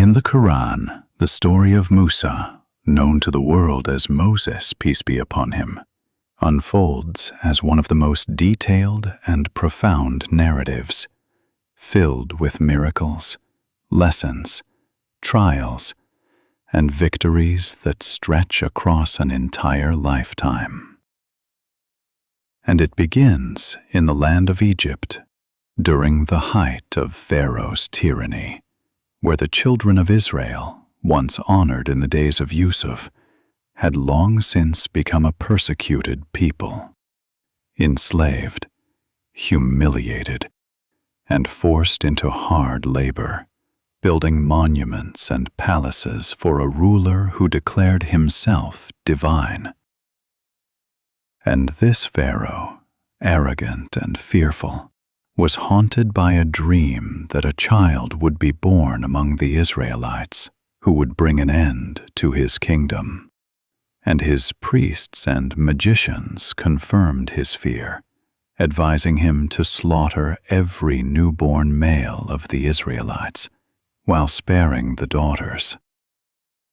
In the Qur'an, the story of Musa, known to the world as Moses, peace be upon him, unfolds as one of the most detailed and profound narratives, filled with miracles, lessons, trials, and victories that stretch across an entire lifetime. And it begins in the land of Egypt, during the height of Pharaoh's tyranny, where the children of Israel, once honored in the days of Yusuf, had long since become a persecuted people, enslaved, humiliated, and forced into hard labor, building monuments and palaces for a ruler who declared himself divine. And this Pharaoh, arrogant and fearful, was haunted by a dream that a child would be born among the Israelites who would bring an end to his kingdom. And his priests and magicians confirmed his fear, advising him to slaughter every newborn male of the Israelites, while sparing the daughters.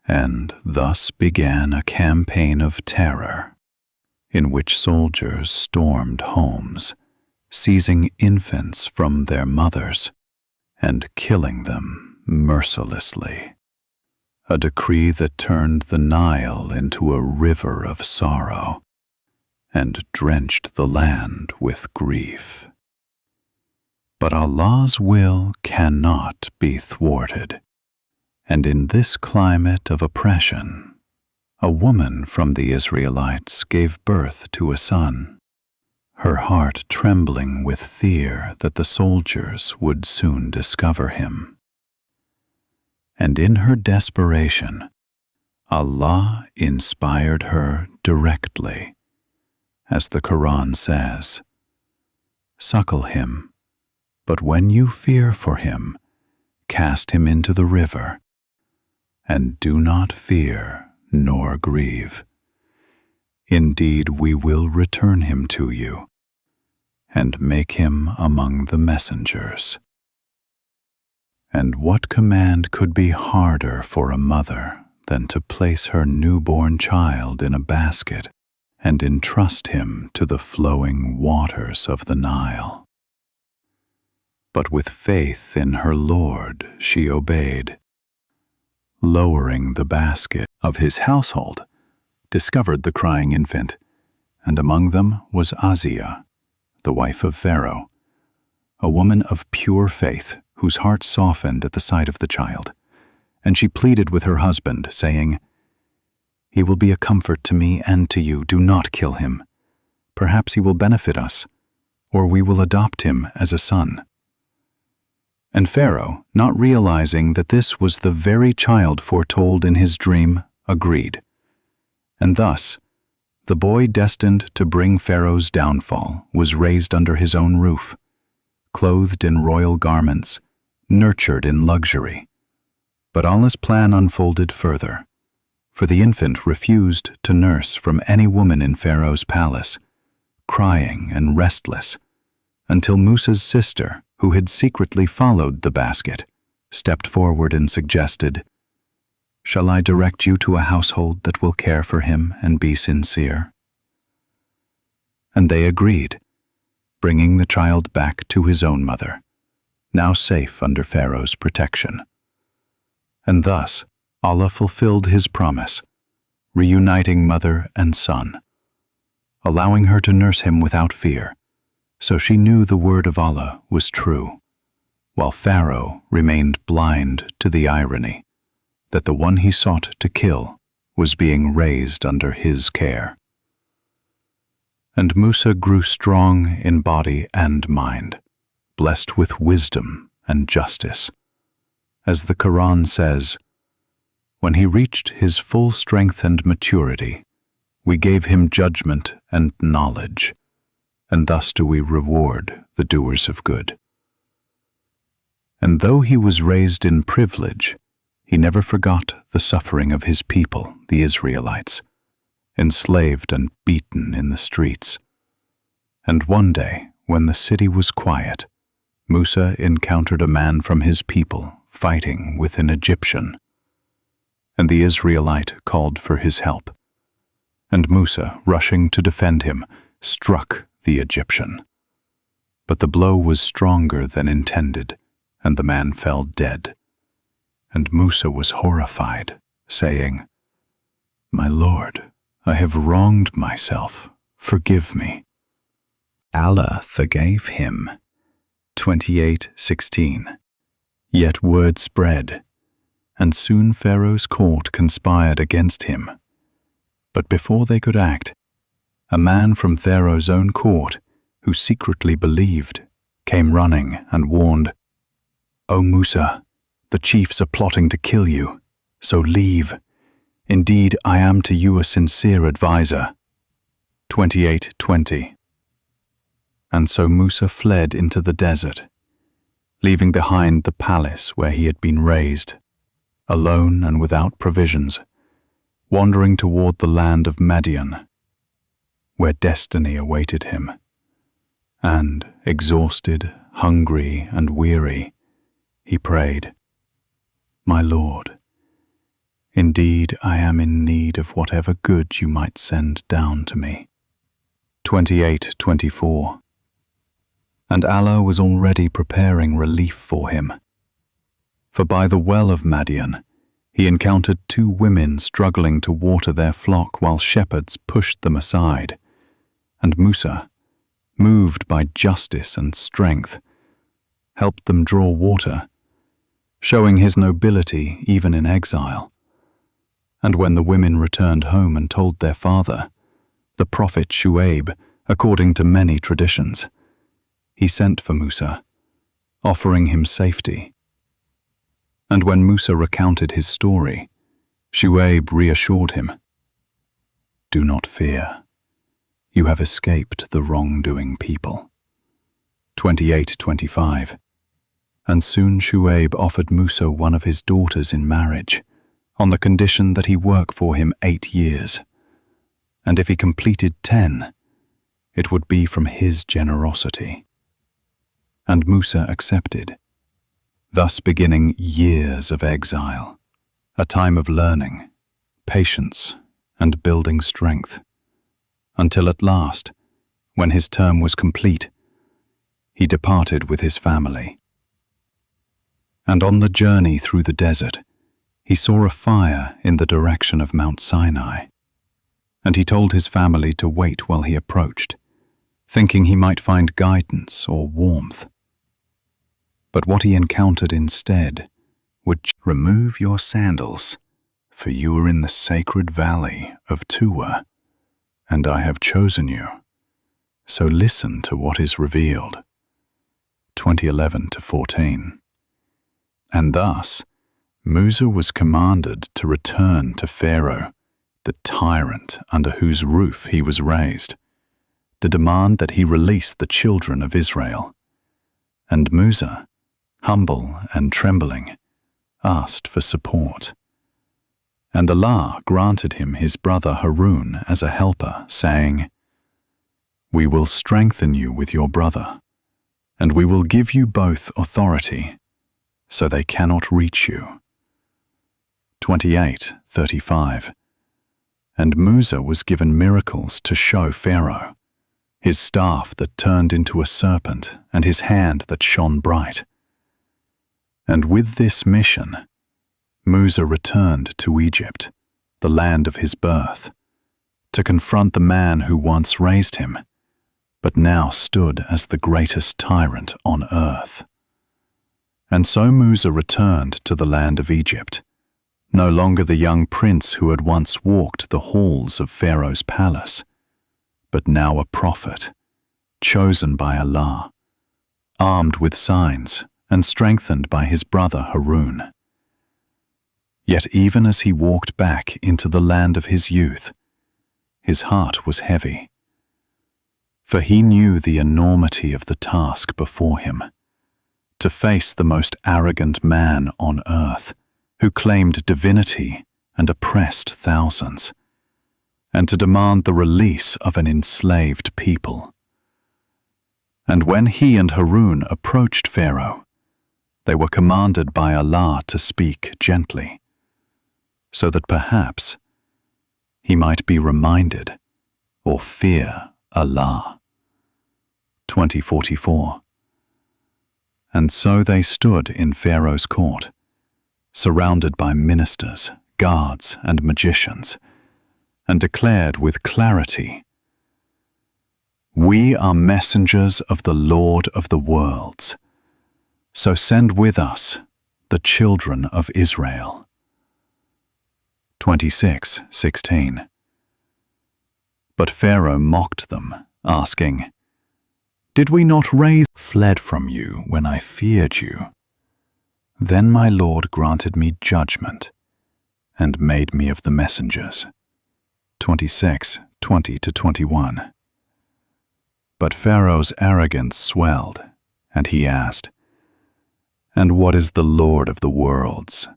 And thus began a campaign of terror, in which soldiers stormed homes, seizing infants from their mothers and killing them mercilessly. A decree that turned the Nile into a river of sorrow and drenched the land with grief. But Allah's will cannot be thwarted, and in this climate of oppression, a woman from the Israelites gave birth to a son, her heart trembling with fear that the soldiers would soon discover him. And in her desperation, Allah inspired her directly, as the Qur'an says, "Suckle him, but when you fear for him, cast him into the river, and do not fear nor grieve. Indeed, we will return him to you, and make him among the messengers." And what command could be harder for a mother than to place her newborn child in a basket and entrust him to the flowing waters of the Nile? But with faith in her Lord she obeyed, lowering the basket of his household, discovered the crying infant, and among them was Azia, the wife of Pharaoh, a woman of pure faith whose heart softened at the sight of the child, and she pleaded with her husband, saying, "He will be a comfort to me and to you. Do not kill him. Perhaps he will benefit us, or we will adopt him as a son." And Pharaoh, not realizing that this was the very child foretold in his dream, agreed. And thus, the boy destined to bring Pharaoh's downfall was raised under his own roof, clothed in royal garments, nurtured in luxury. But Allah's plan unfolded further, for the infant refused to nurse from any woman in Pharaoh's palace, crying and restless, until Musa's sister, who had secretly followed the basket, stepped forward and suggested, "Shall I direct you to a household that will care for him and be sincere?" And they agreed, bringing the child back to his own mother, now safe under Pharaoh's protection. And thus Allah fulfilled his promise, reuniting mother and son, allowing her to nurse him without fear, so she knew the word of Allah was true, while Pharaoh remained blind to the irony that the one he sought to kill was being raised under his care. And Musa grew strong in body and mind, blessed with wisdom and justice. As the Qur'an says, "When he reached his full strength and maturity, we gave him judgment and knowledge, and thus do we reward the doers of good." And though he was raised in privilege, he never forgot the suffering of his people, the Israelites, enslaved and beaten in the streets. And one day, when the city was quiet, Musa encountered a man from his people fighting with an Egyptian. And the Israelite called for his help. And Musa, rushing to defend him, struck the Egyptian. But the blow was stronger than intended, and the man fell dead. And Musa was horrified, saying, "My Lord, I have wronged myself. Forgive me." Allah forgave him. 28:16. Yet word spread, and soon Pharaoh's court conspired against him. But before they could act, a man from Pharaoh's own court, who secretly believed, came running and warned, "O Musa, the chiefs are plotting to kill you, so leave. Indeed, I am to you a sincere advisor." 28:20. And so Musa fled into the desert, leaving behind the palace where he had been raised, alone and without provisions, wandering toward the land of Madyan, where destiny awaited him. And, exhausted, hungry, and weary, he prayed, "My Lord, indeed I am in need of whatever good you might send down to me." 28:24. And Allah was already preparing relief for him. For by the well of Madyan, he encountered 2 women struggling to water their flock while shepherds pushed them aside. And Musa, moved by justice and strength, helped them draw water, showing his nobility even in exile. And when the women returned home and told their father, the Prophet Shu'aib, according to many traditions, he sent for Musa, offering him safety. And when Musa recounted his story, Shu'aib reassured him, "Do not fear. You have escaped the wrongdoing people." 28:25. And soon Shu'aib offered Musa one of his daughters in marriage, on the condition that he work for him 8 years. And if he completed 10, it would be from his generosity. And Musa accepted, thus beginning years of exile, a time of learning, patience, and building strength, until at last, when his term was complete, he departed with his family. And on the journey through the desert, he saw a fire in the direction of Mount Sinai, and he told his family to wait while he approached, thinking he might find guidance or warmth. But what he encountered instead would remove your sandals, for you are in the sacred valley of Tuwa, and I have chosen you. So listen to what is revealed. 20:11-14. And thus, Musa was commanded to return to Pharaoh, the tyrant under whose roof he was raised, to demand that he release the children of Israel. And Musa, humble and trembling, asked for support. And Allah granted him his brother Harun as a helper, saying, "We will strengthen you with your brother, and we will give you both authority, so they cannot reach you." 28:35. And Musa was given miracles to show Pharaoh, his staff that turned into a serpent and his hand that shone bright. And with this mission, Musa returned to Egypt, the land of his birth, to confront the man who once raised him, but now stood as the greatest tyrant on earth. And so Musa returned to the land of Egypt, no longer the young prince who had once walked the halls of Pharaoh's palace, but now a prophet, chosen by Allah, armed with signs and strengthened by his brother Harun. Yet even as he walked back into the land of his youth, his heart was heavy, for he knew the enormity of the task before him, to face the most arrogant man on earth, who claimed divinity and oppressed thousands, and to demand the release of an enslaved people. And when he and Harun approached Pharaoh, They were commanded by Allah to speak gently, so that perhaps he might be reminded or fear Allah. 20:44. And so they stood in Pharaoh's court, surrounded by ministers, guards, and magicians, and declared with clarity, "We are messengers of the Lord of the worlds, so send with us the children of Israel." 26:16. But Pharaoh mocked them, asking, "Did we not fled from you when I feared you? Then my Lord granted me judgment and made me of the messengers." 26:20-21. But Pharaoh's arrogance swelled, and he asked, "And what is the Lord of the worlds?"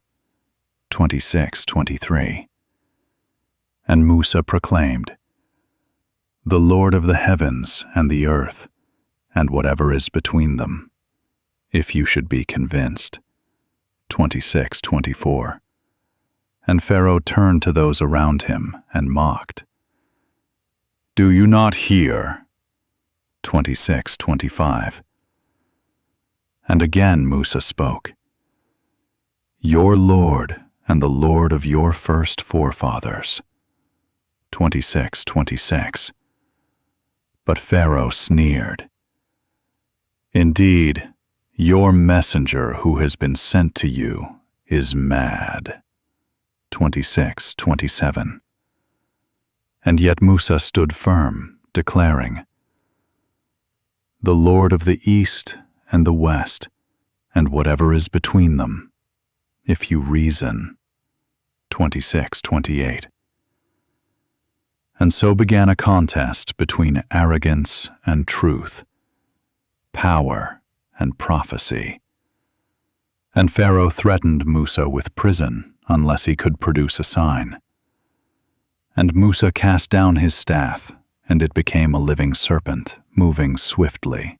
26:23. And Musa proclaimed, "The Lord of the heavens and the earth, and whatever is between them, if you should be convinced." 26:24. And Pharaoh turned to those around him and mocked, "Do you not hear?" 26:25. And again Musa spoke, "Your Lord and the Lord of your first forefathers." 26:26. But Pharaoh sneered, "Indeed, your messenger who has been sent to you is mad." 26:27. And yet Musa stood firm, declaring, "The Lord of the east and the west, and whatever is between them, if you reason." 26:28. And so began a contest between arrogance and truth, power and prophecy. And Pharaoh threatened Musa with prison unless he could produce a sign. And Musa cast down his staff, and it became a living serpent, moving swiftly.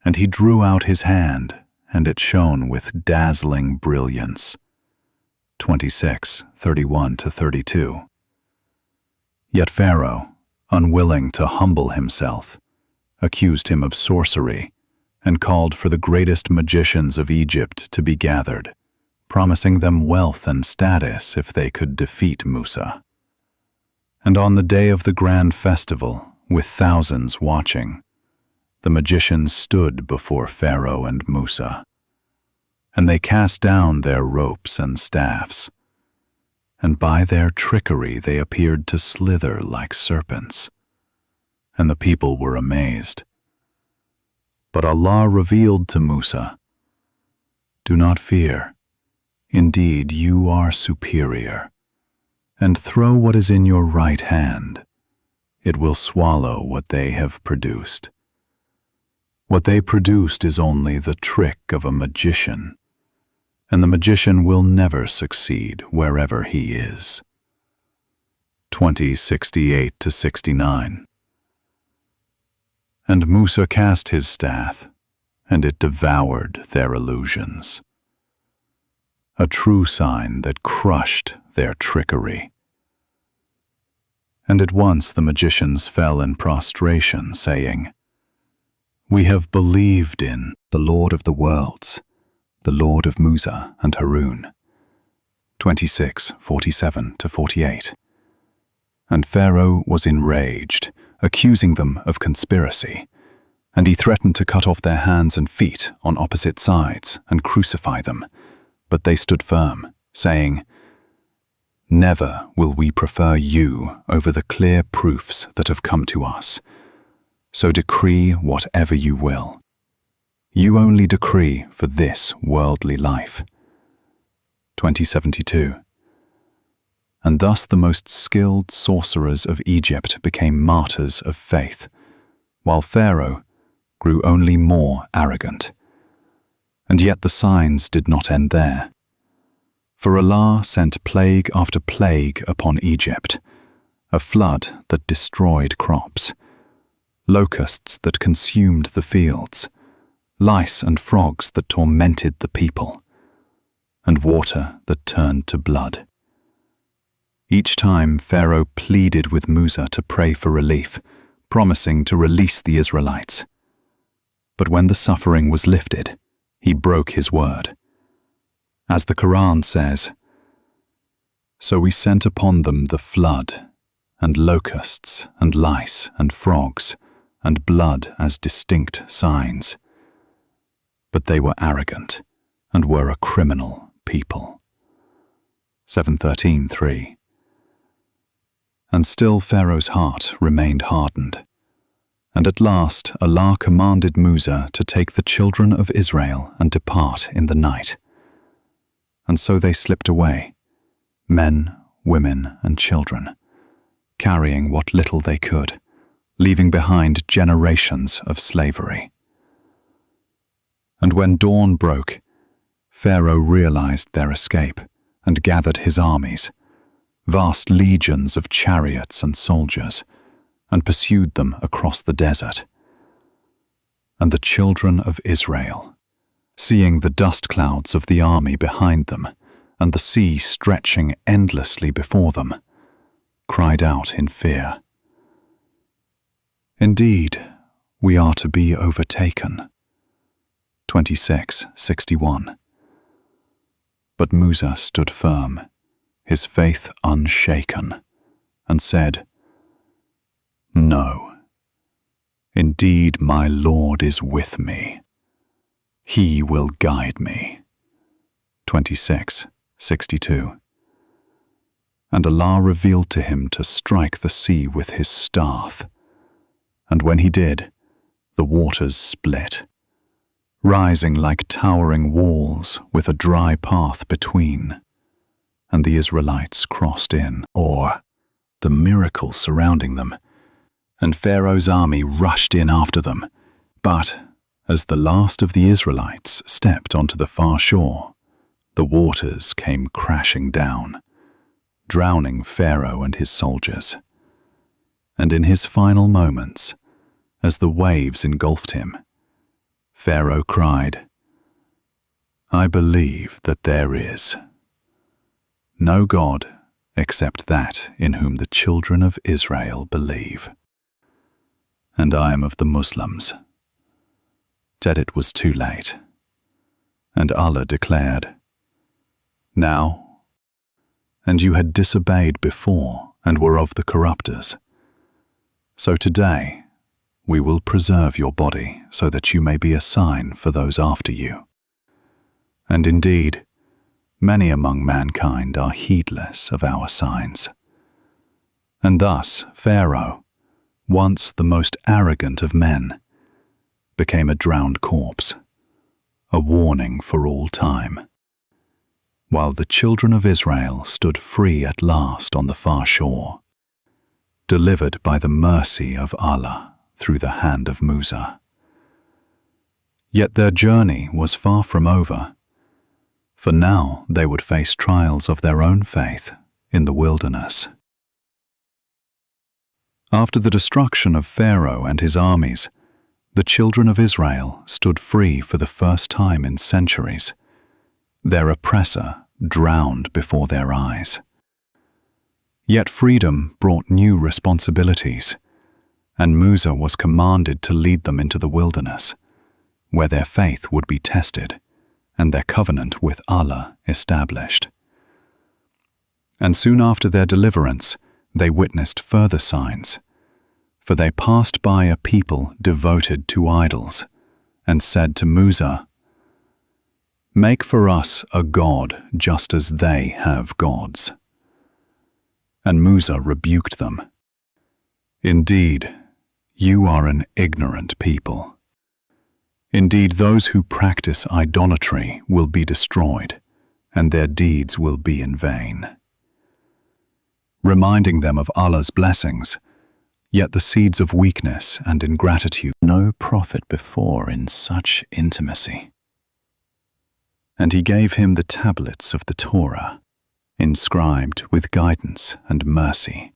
And he drew out his hand, and it shone with dazzling brilliance. 26:31-32. Yet Pharaoh, unwilling to humble himself, accused him of sorcery and called for the greatest magicians of Egypt to be gathered, promising them wealth and status if they could defeat Musa. And on the day of the grand festival, with thousands watching, the magicians stood before Pharaoh and Musa, and they cast down their ropes and staffs, and by their trickery they appeared to slither like serpents, and the people were amazed. But Allah revealed to Musa, "Do not fear, indeed you are superior, and throw what is in your right hand. It will swallow what they have produced. What they produced is only the trick of a magician, and the magician will never succeed wherever he is." 20:68-69. And Musa cast his staff, and it devoured their illusions, a true sign that crushed their trickery. And at once the magicians fell in prostration, saying, "We have believed in the Lord of the worlds, the Lord of Musa and Harun." 26:47-48. And Pharaoh was enraged, accusing them of conspiracy, and he threatened to cut off their hands and feet on opposite sides and crucify them, but they stood firm, saying, "Never will we prefer you over the clear proofs that have come to us, so decree whatever you will. You only decree for this worldly life." 20:72. And thus the most skilled sorcerers of Egypt became martyrs of faith, while Pharaoh grew only more arrogant. And yet the signs did not end there. For Allah sent plague after plague upon Egypt, a flood that destroyed crops, locusts that consumed the fields, lice and frogs that tormented the people, and water that turned to blood. Each time Pharaoh pleaded with Musa to pray for relief, promising to release the Israelites. But when the suffering was lifted, he broke his word. As the Qur'an says, "So we sent upon them the flood, and locusts, and lice, and frogs, and blood as distinct signs. But they were arrogant, and were a criminal people." 7:13-3. And still Pharaoh's heart remained hardened. And at last Allah commanded Musa to take the children of Israel and depart in the night. And so they slipped away, men, women, and children, carrying what little they could, leaving behind generations of slavery. And when dawn broke, Pharaoh realized their escape and gathered his armies, vast legions of chariots and soldiers, and pursued them across the desert. And the children of Israel, seeing the dust clouds of the army behind them and the sea stretching endlessly before them, cried out in fear, "Indeed, we are to be overtaken." 26:61. But Musa stood firm, his faith unshaken, and said, "No, indeed my Lord is with me. He will guide me." 26:62. And Allah revealed to him to strike the sea with his staff, and when he did, the waters split, rising like towering walls with a dry path between, and the Israelites crossed in, or the miracle surrounding them, and Pharaoh's army rushed in after them. But as the last of the Israelites stepped onto the far shore, the waters came crashing down, drowning Pharaoh and his soldiers. And in his final moments, as the waves engulfed him, Pharaoh cried, "I believe that there is no God except that in whom the children of Israel believe. And I am of the Muslims." Yet it was too late. And Allah declared, "Now, and you had disobeyed before and were of the corrupters. So today we will preserve your body so that you may be a sign for those after you. And indeed, many among mankind are heedless of our signs." And thus Pharaoh, once the most arrogant of men, became a drowned corpse, a warning for all time, while the children of Israel stood free at last on the far shore, delivered by the mercy of Allah through the hand of Musa. Yet their journey was far from over, for now they would face trials of their own faith in the wilderness. After the destruction of Pharaoh and his armies, the children of Israel stood free for the first time in centuries, their oppressor drowned before their eyes. Yet freedom brought new responsibilities, and Musa was commanded to lead them into the wilderness, where their faith would be tested and their covenant with Allah established. And soon after their deliverance, they witnessed further signs, for they passed by a people devoted to idols, and said to Musa, "Make for us a god just as they have gods." And Musa rebuked them, "Indeed, you are an ignorant people. Indeed, those who practice idolatry will be destroyed, and their deeds will be in vain." Reminding them of Allah's blessings, yet the seeds of weakness and ingratitude, no prophet before in such intimacy. And he gave him the tablets of the Torah, inscribed with guidance and mercy.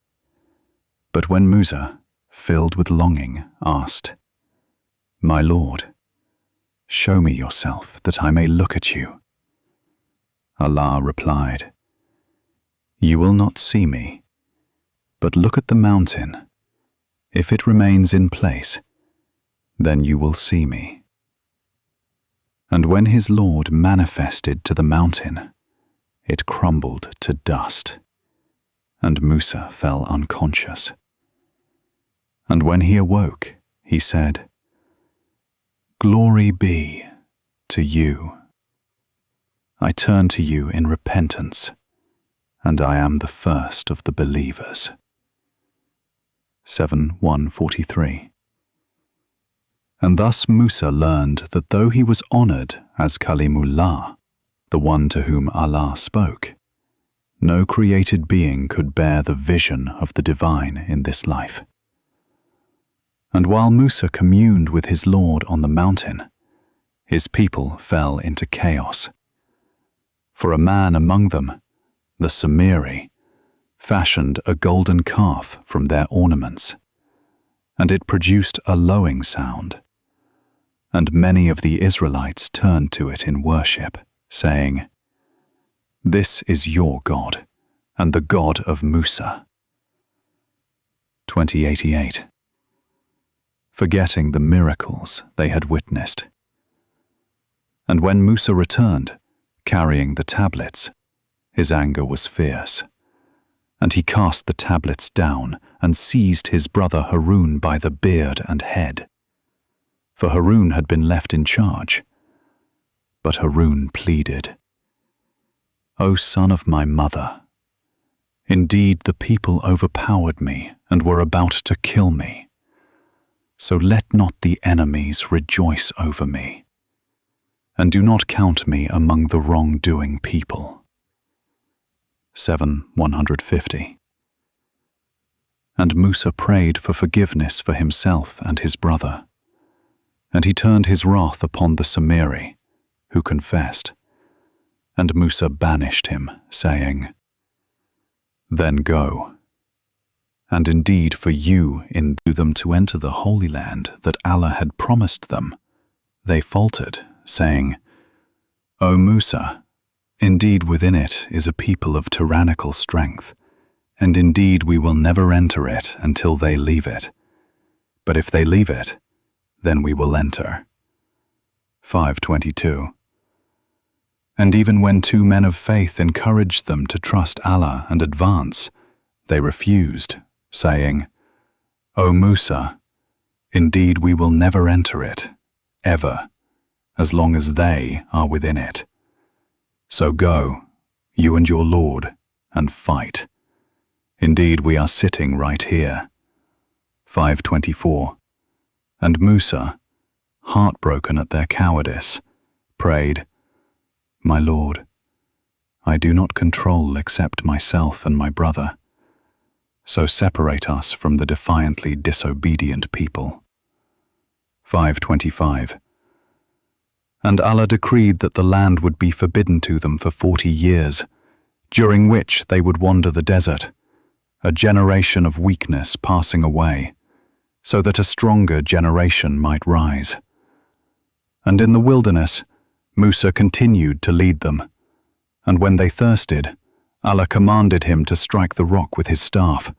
But when Musa, filled with longing, asked, "My Lord, "Show me yourself, that I may look at you." Allah replied, "You will not see me, but look at the mountain. If it remains in place, then you will see me." And when his Lord manifested to the mountain, it crumbled to dust, and Musa fell unconscious. And when he awoke, he said, "Glory be to you. I turn to you in repentance, and I am the first of the believers." 7:143. And thus Musa learned that though he was honored as Kalimullah, the one to whom Allah spoke, no created being could bear the vision of the divine in this life. And while Musa communed with his Lord on the mountain, his people fell into chaos. For a man among them, the Samiri, fashioned a golden calf from their ornaments, and it produced a lowing sound. And many of the Israelites turned to it in worship, saying, "This is your God, and the God of Musa." 2088. Forgetting the miracles they had witnessed. And when Musa returned, carrying the tablets, his anger was fierce, and he cast the tablets down and seized his brother Harun by the beard and head. For Harun had been left in charge. But Harun pleaded, "O son of my mother, indeed the people overpowered me and were about to kill me. So let not the enemies rejoice over me, and do not count me among the wrongdoing people." 7:150. And Musa prayed for forgiveness for himself and his brother, and he turned his wrath upon the Samiri, who confessed, and Musa banished him, saying, "Then go. And indeed for you in them to enter the Holy Land that Allah had promised them, they faltered, saying, 'O Musa, indeed within it is a people of tyrannical strength, and indeed we will never enter it until they leave it. But if they leave it, then we will enter.' 5:22. And even when two men of faith encouraged them to trust Allah and advance, they refused, saying, 'O Musa, indeed we will never enter it, ever, as long as they are within it. So go, you and your Lord, and fight. Indeed we are sitting right here.' 5:24. And Musa, heartbroken at their cowardice, prayed, 'My Lord, I do not control except myself and my brother. So separate us from the defiantly disobedient people.' 5:25. And Allah decreed that the land would be forbidden to them for 40 years, during which they would wander the desert, a generation of weakness passing away, so that a stronger generation might rise. And in the wilderness, Musa continued to lead them, and when they thirsted, Allah commanded him to strike the rock with his staff,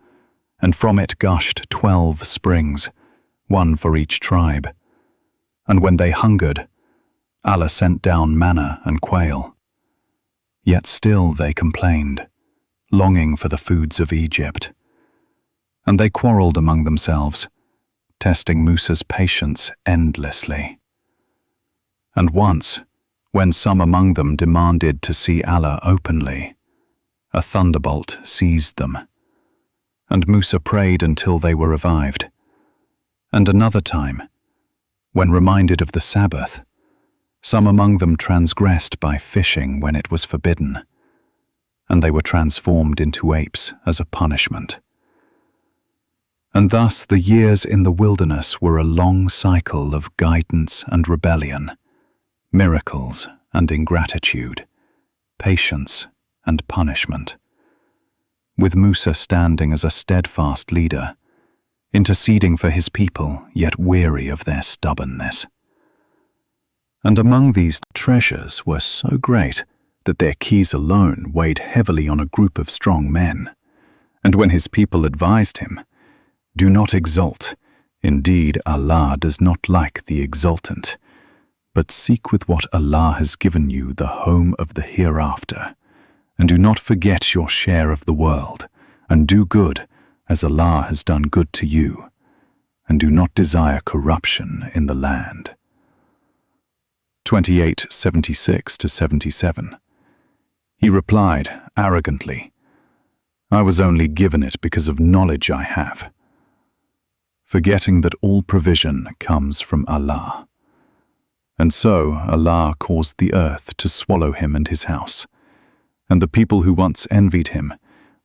and from it gushed 12 springs, one for each tribe. And when they hungered, Allah sent down manna and quail. Yet still they complained, longing for the foods of Egypt. And they quarreled among themselves, testing Musa's patience endlessly. And once, when some among them demanded to see Allah openly, a thunderbolt seized them, and Musa prayed until they were revived. And another time, when reminded of the Sabbath, some among them transgressed by fishing when it was forbidden, and they were transformed into apes as a punishment. And thus the years in the wilderness were a long cycle of guidance and rebellion, miracles and ingratitude, patience and punishment, with Musa standing as a steadfast leader, interceding for his people, yet weary of their stubbornness. And among these treasures were so great that their keys alone weighed heavily on a group of strong men. And when his people advised him, "Do not exult. Indeed, Allah does not like the exultant. But seek with what Allah has given you the home of the hereafter. And do not forget your share of the world, and do good as Allah has done good to you. And do not desire corruption in the land." 28:76-77. He replied arrogantly, "I was only given it because of knowledge I have," forgetting that all provision comes from Allah. And so Allah caused the earth to swallow him and his house, and the people who once envied him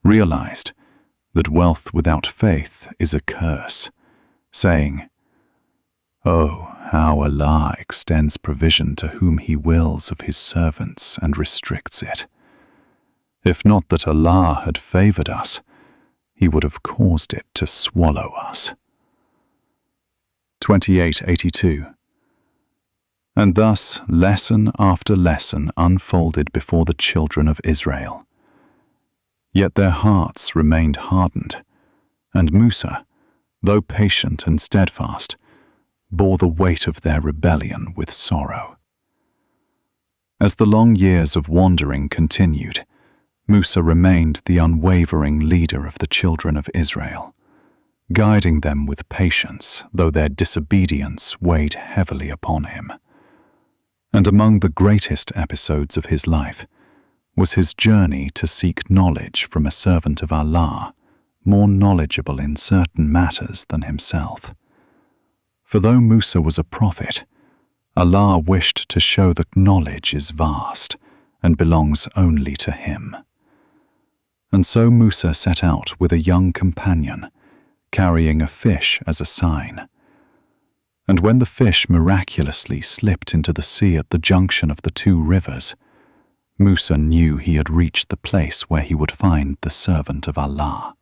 realized that wealth without faith is a curse, saying, "Oh, how Allah extends provision to whom He wills of His servants and restricts it. If not that Allah had favored us, He would have caused it to swallow us." 28:82. And thus lesson after lesson unfolded before the children of Israel. Yet their hearts remained hardened, and Musa, though patient and steadfast, bore the weight of their rebellion with sorrow. As the long years of wandering continued, Musa remained the unwavering leader of the children of Israel, guiding them with patience, though their disobedience weighed heavily upon him. And among the greatest episodes of his life was his journey to seek knowledge from a servant of Allah, more knowledgeable in certain matters than himself. For though Musa was a prophet, Allah wished to show that knowledge is vast and belongs only to him. And so Musa set out with a young companion, carrying a fish as a sign. And when the fish miraculously slipped into the sea at the junction of the two rivers, Musa knew he had reached the place where he would find the servant of Allah.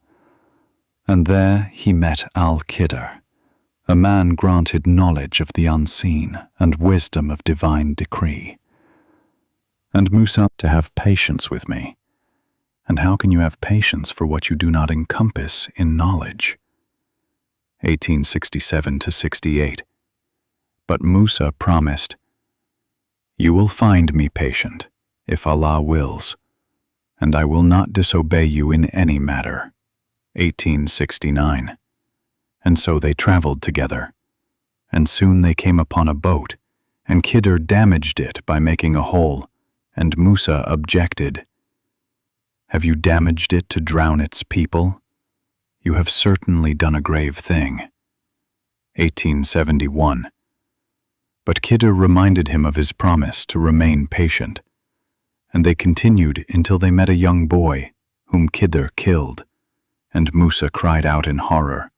And there he met Khidr, a man granted knowledge of the unseen and wisdom of divine decree. And Musa, to have patience with me. And how can you have patience for what you do not encompass in knowledge? 1867-68. But Musa promised, "You will find me patient, if Allah wills, and I will not disobey you in any matter." 1869. And so they traveled together, and soon they came upon a boat, and Khidr damaged it by making a hole, and Musa objected. "Have you damaged it to drown its people? You have certainly done a grave thing." 1871. But Khidr reminded him of his promise to remain patient, and they continued until they met a young boy, whom Khidr killed, and Musa cried out in horror,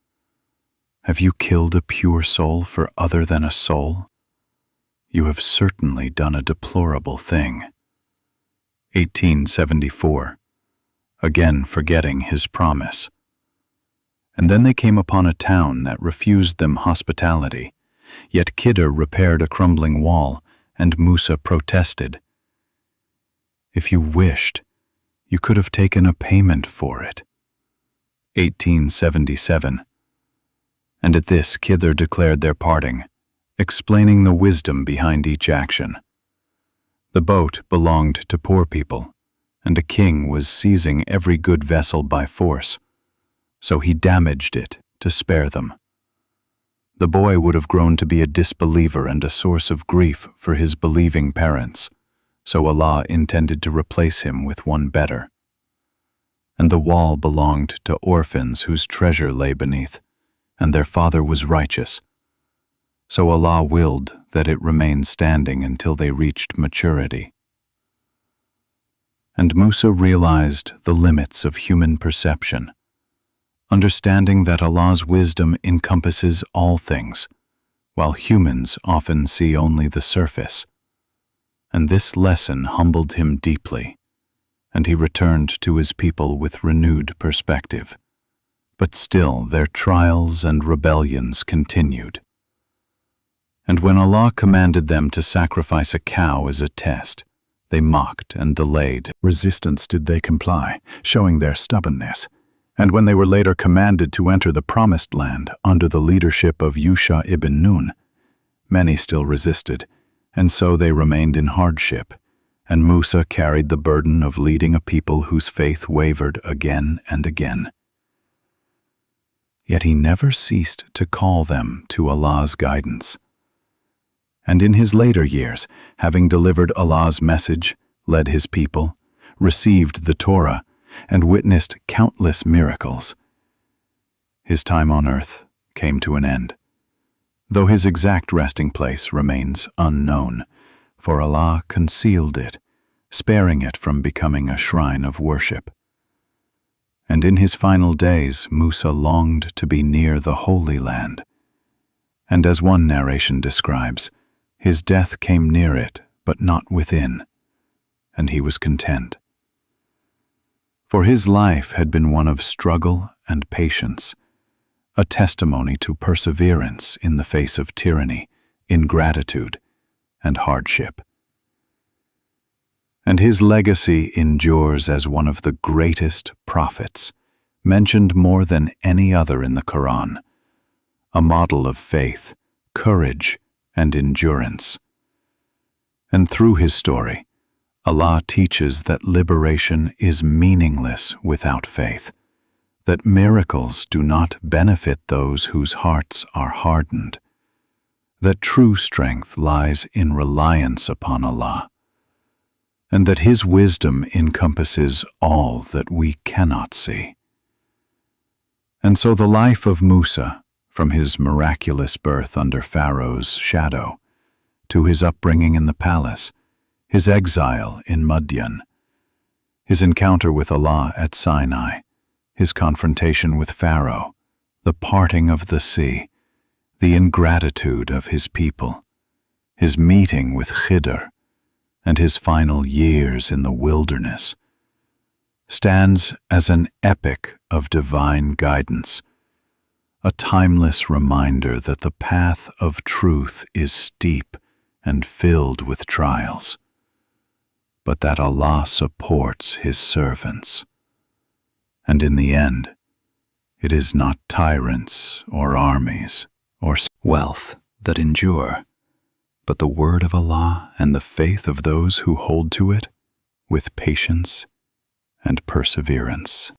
"Have you killed a pure soul for other than a soul? You have certainly done a deplorable thing." 1874. Again forgetting his promise. And then they came upon a town that refused them hospitality, yet Khidr repaired a crumbling wall, and Musa protested. "If you wished, you could have taken a payment for it." 1877. And at this Khidr declared their parting, explaining the wisdom behind each action. The boat belonged to poor people, and a king was seizing every good vessel by force, so he damaged it to spare them. The boy would have grown to be a disbeliever and a source of grief for his believing parents, so Allah intended to replace him with one better. And the wall belonged to orphans whose treasure lay beneath, and their father was righteous. So Allah willed that it remain standing until they reached maturity. And Musa realized the limits of human perception, understanding that Allah's wisdom encompasses all things, while humans often see only the surface. And this lesson humbled him deeply, and he returned to his people with renewed perspective. But still their trials and rebellions continued. And when Allah commanded them to sacrifice a cow as a test, they mocked and delayed. Resistance did they comply, showing their stubbornness. And when they were later commanded to enter the Promised Land under the leadership of Yusha ibn Nun, many still resisted, and so they remained in hardship, and Musa carried the burden of leading a people whose faith wavered again and again. Yet he never ceased to call them to Allah's guidance. And in his later years, having delivered Allah's message, led his people, received the Torah, and witnessed countless miracles, his time on earth came to an end, though his exact resting place remains unknown, for Allah concealed it, sparing it from becoming a shrine of worship. And in his final days, Musa longed to be near the Holy Land. And as one narration describes, his death came near it, but not within, and he was content. For his life had been one of struggle and patience, a testimony to perseverance in the face of tyranny, ingratitude, and hardship. And his legacy endures as one of the greatest prophets, mentioned more than any other in the Qur'an, a model of faith, courage, and endurance. And through his story, Allah teaches that liberation is meaningless without faith, that miracles do not benefit those whose hearts are hardened, that true strength lies in reliance upon Allah, and that His wisdom encompasses all that we cannot see. And so the life of Musa, from his miraculous birth under Pharaoh's shadow, to his upbringing in the palace, his exile in Madyan, his encounter with Allah at Sinai, his confrontation with Pharaoh, the parting of the sea, the ingratitude of his people, his meeting with Khidr, and his final years in the wilderness, stands as an epic of divine guidance, a timeless reminder that the path of truth is steep and filled with trials, but that Allah supports His servants. And in the end, it is not tyrants or armies or wealth that endure, but the word of Allah and the faith of those who hold to it with patience and perseverance.